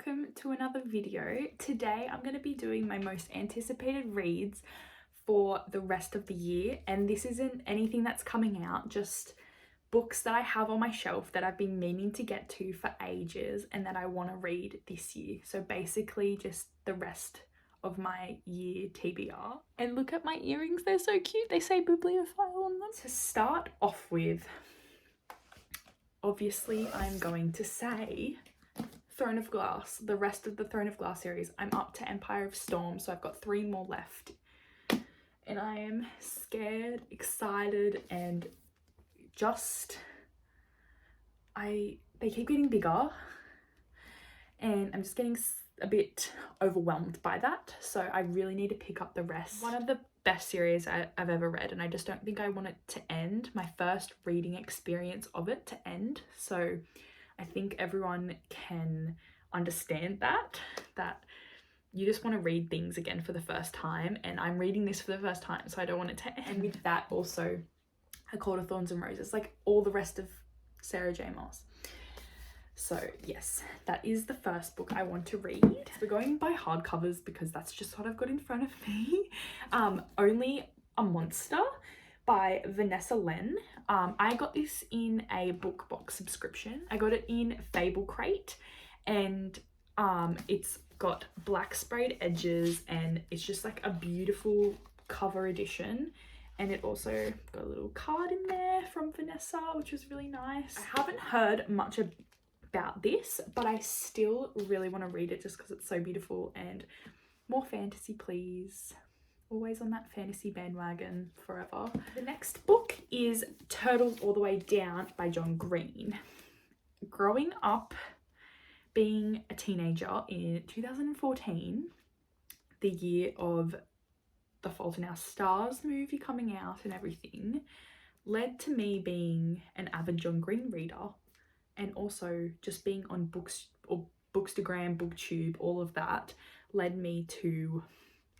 welcome to another video. Today I'm going to be doing my most anticipated reads for the rest of the year, and this isn't anything that's coming out, just books that I have on my shelf that I've been meaning to get to for ages and that I want to read this year. So basically just the rest of my year TBR. And look at my earrings, they're so cute. They say bibliophile on them. To start off with, obviously I'm going to say Throne of Glass, the rest of the Throne of Glass series. I'm up to Empire of Storm, so I've got 3 more left. And I am scared, excited, and just, they keep getting bigger. And I'm just getting a bit overwhelmed by that. So I really need to pick up the rest. One of the best series I've ever read, and I just don't think I want it to end, my first reading experience of it to end. So I think everyone can understand that you just want to read things again for the first time, and I'm reading this for the first time, so I don't want it to end. With that, also A Court of Thorns and Roses, like all the rest of Sarah J. Maas. So yes, that is the first book I want to read. We're going by hardcovers because that's just what I've got in front of me. Only a Monster by Vanessa Len. I got this in a book box subscription. I got it in Fable Crate, and it's got black sprayed edges, and it's just like a beautiful cover edition. And it also got a little card in there from Vanessa, which was really nice. I haven't heard much about this, but I still really want to read it just because it's so beautiful. And more fantasy, please. Always on that fantasy bandwagon forever. The next book is Turtles All the Way Down by John Green. Growing up being a teenager in 2014, the year of The Fault in Our Stars movie coming out and everything, led to me being an avid John Green reader, and also just being on books or Bookstagram, Booktube, all of that led me to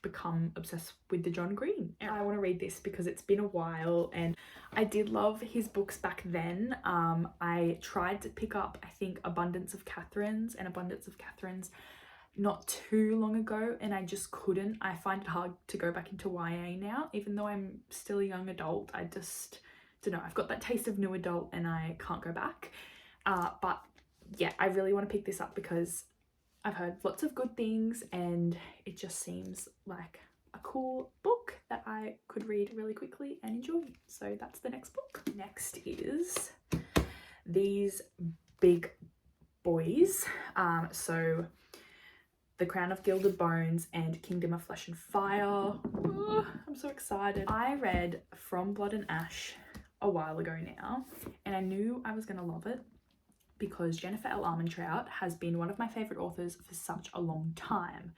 become obsessed with the John Green. And I want to read this because it's been a while, and I did love his books back then. I tried to pick up, I think, Abundance of Catherines not too long ago, and I just couldn't. I find it hard to go back into YA now, even though I'm still a young adult. I just don't know, I've got that taste of new adult and I can't go back. But yeah, I really want to pick this up because I've heard lots of good things, and it just seems like a cool book that I could read really quickly and enjoy. So that's the next book. Next is These Big Boys. So The Crown of Gilded Bones and Kingdom of Flesh and Fire. Oh, I'm so excited. I read From Blood and Ash a while ago now, and I knew I was gonna love it because Jennifer L. Armentrout has been one of my favourite authors for such a long time.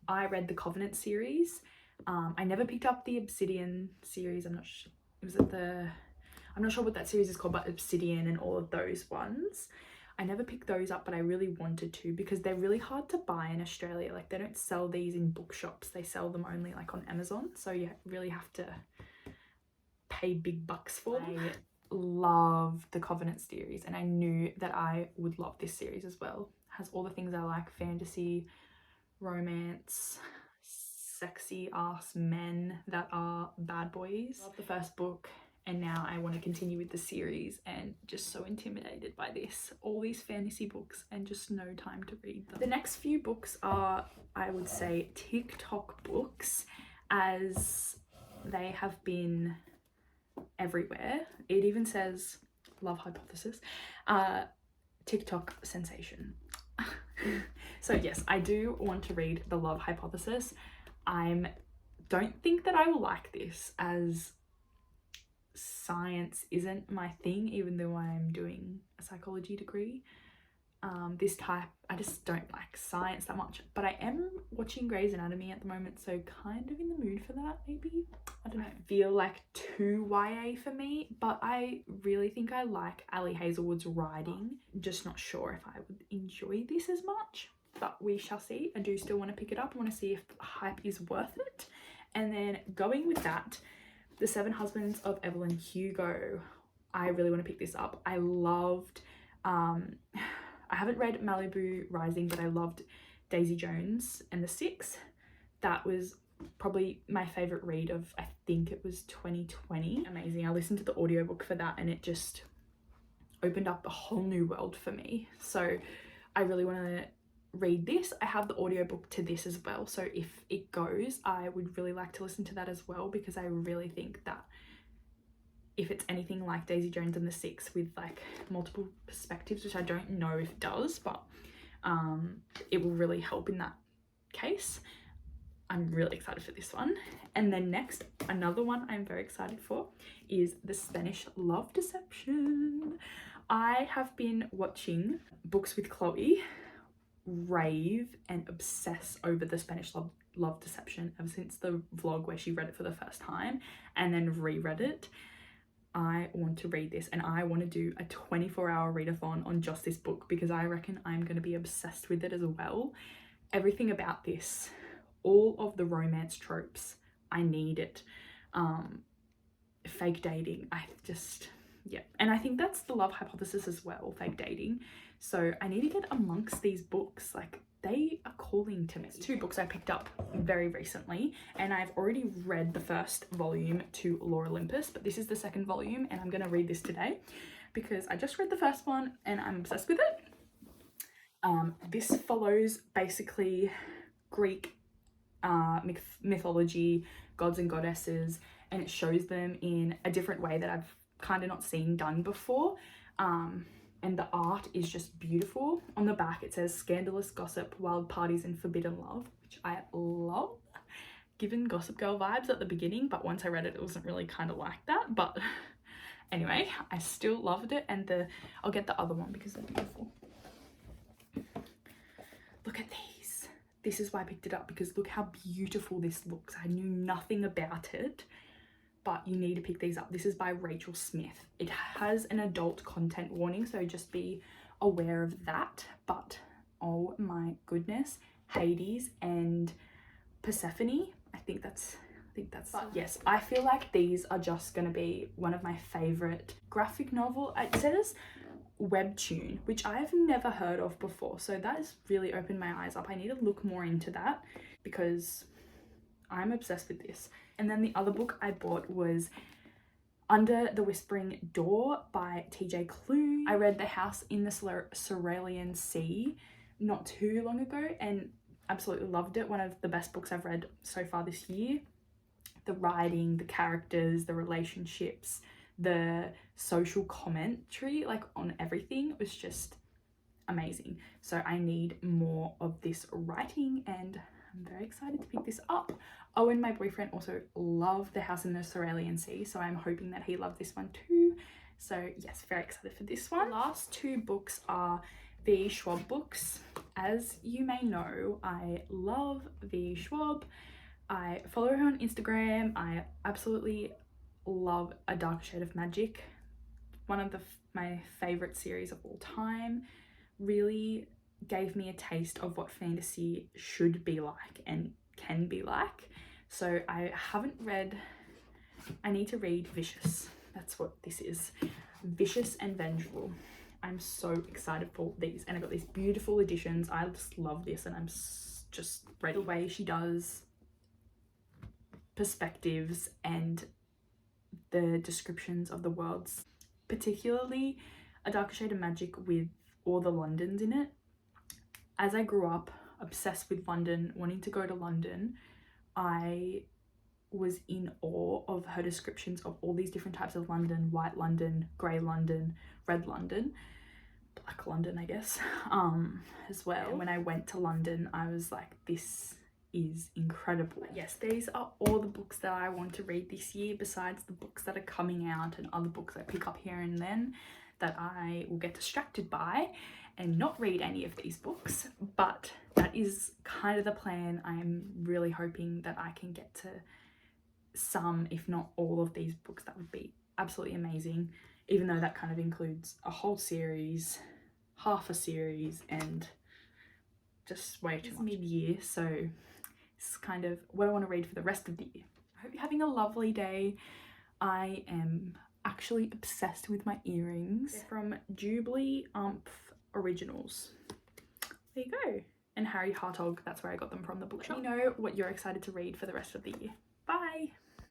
I read the Covenant series. I never picked up the Obsidian series. I'm not sure what that series is called, but Obsidian and all of those ones. I never picked those up, but I really wanted to because they're really hard to buy in Australia. Like, they don't sell these in bookshops. They sell them only like on Amazon. So you really have to pay big bucks for them. I love the Covenant series, and I knew that I would love this series as well. It has all the things I like: fantasy, romance, sexy ass men that are bad boys. Love the first book, and now I want to continue with the series, and just so intimidated by this. All these fantasy books and just no time to read them. The next few books are, I would say, TikTok books, as they have been everywhere. It even says Love Hypothesis, TikTok sensation. So yes, I do want to read The Love Hypothesis. Don't think that I will like this, as science isn't my thing, even though I'm doing a psychology degree. This type, I just don't like science that much, but I am watching Grey's Anatomy at the moment, so kind of in the mood for that, maybe. I don't know, feel like too YA for me, but I really think I like Ali Hazelwood's writing. Just not sure if I would enjoy this as much, but we shall see. I do still want to pick it up. I want to see if the hype is worth it. And then going with that, The 7 Husbands of Evelyn Hugo. I really want to pick this up. I I haven't read Malibu Rising, but I loved Daisy Jones and the Six. That was probably my favorite read of, I think it was 2020. Amazing. I listened to the audiobook for that and it just opened up a whole new world for me. So I really want to read this. I have the audiobook to this as well, so if it goes, I would really like to listen to that as well, because I really think that if it's anything like Daisy Jones and the Six with like multiple perspectives, which I don't know if it does, but it will really help in that case. I'm really excited for this one. And then next, another one I'm very excited for is The Spanish Love Deception. I have been watching Books with Chloe rave and obsess over The Spanish Love Deception ever since the vlog where she read it for the first time and then reread it. I want to read this and I want to do a 24-hour readathon on just this book, because I reckon I'm going to be obsessed with it as well. Everything about this, all of the romance tropes, I need it. Fake dating, yeah. And I think that's the love hypothesis as well, fake dating. So I need to get amongst these books, like they are calling to me. It's 2 books I picked up very recently, and I've already read the first volume to Lore Olympus, but this is the second volume and I'm going to read this today because I just read the first one and I'm obsessed with it. This follows basically Greek mythology, gods and goddesses, and it shows them in a different way that I've kind of not seen done before. And the art is just beautiful. On the back it says scandalous gossip, wild parties and forbidden love, which I love. Given Gossip Girl vibes at the beginning, but once I read it, it wasn't really kind of like that. But anyway, I still loved it, and I'll get the other one because they're beautiful. Look at these. This is why I picked it up, because look how beautiful this looks. I knew nothing about it, but you need to pick these up. This is by Rachel Smith. It has an adult content warning, so just be aware of that. But oh my goodness, Hades and Persephone. I think that's but yes, I feel like these are just gonna be one of my favorite graphic novel. It says webtoon, which I've never heard of before, so that has really opened my eyes up. I need to look more into that because I'm obsessed with this. And then the other book I bought was Under the Whispering Door by TJ Klune. I read The House in the Cerulean Sea not too long ago and absolutely loved it. One of the best books I've read so far this year. The writing, the characters, the relationships, the social commentary, like on everything, was just amazing. So I need more of this writing and I'm very excited to pick this up. Oh, and my boyfriend also loved The House in the Cerulean Sea, so I'm hoping that he loved this one too. So yes, very excited for this one. The last 2 books are V. Schwab books. As you may know, I love V. Schwab. I follow her on Instagram. I absolutely love A Dark Shade of Magic. One of my favorite series of all time. Really gave me a taste of what fantasy should be like and can be like. So I need to read Vicious. That's what this is. Vicious and Vengeful. I'm so excited for these, and I got these beautiful editions. I just love this, and I'm just ready. The way she does perspectives and the descriptions of the worlds, particularly A Dark Shade of Magic with all the Londons in it. As I grew up obsessed with London, wanting to go to London, I was in awe of her descriptions of all these different types of London: white London, grey London, red London, black London, I guess, as well. And when I went to London, I was like, this is incredible. Yes, these are all the books that I want to read this year, besides the books that are coming out and other books I pick up here and then that I will get distracted by and not read any of these books. But that is kind of the plan. I'm really hoping that I can get to some, if not all, of these books. That would be absolutely amazing, even though that kind of includes a whole series, half a series, and just way too much. Mid-year, so it's kind of what I want to read for the rest of the year. I hope you're having a lovely day. I am actually obsessed with my earrings. They're from Jubilee originals. There you go. And Harry Hartog, that's where I got them from, the bookshop. Let me know what you're excited to read for the rest of the year. Bye!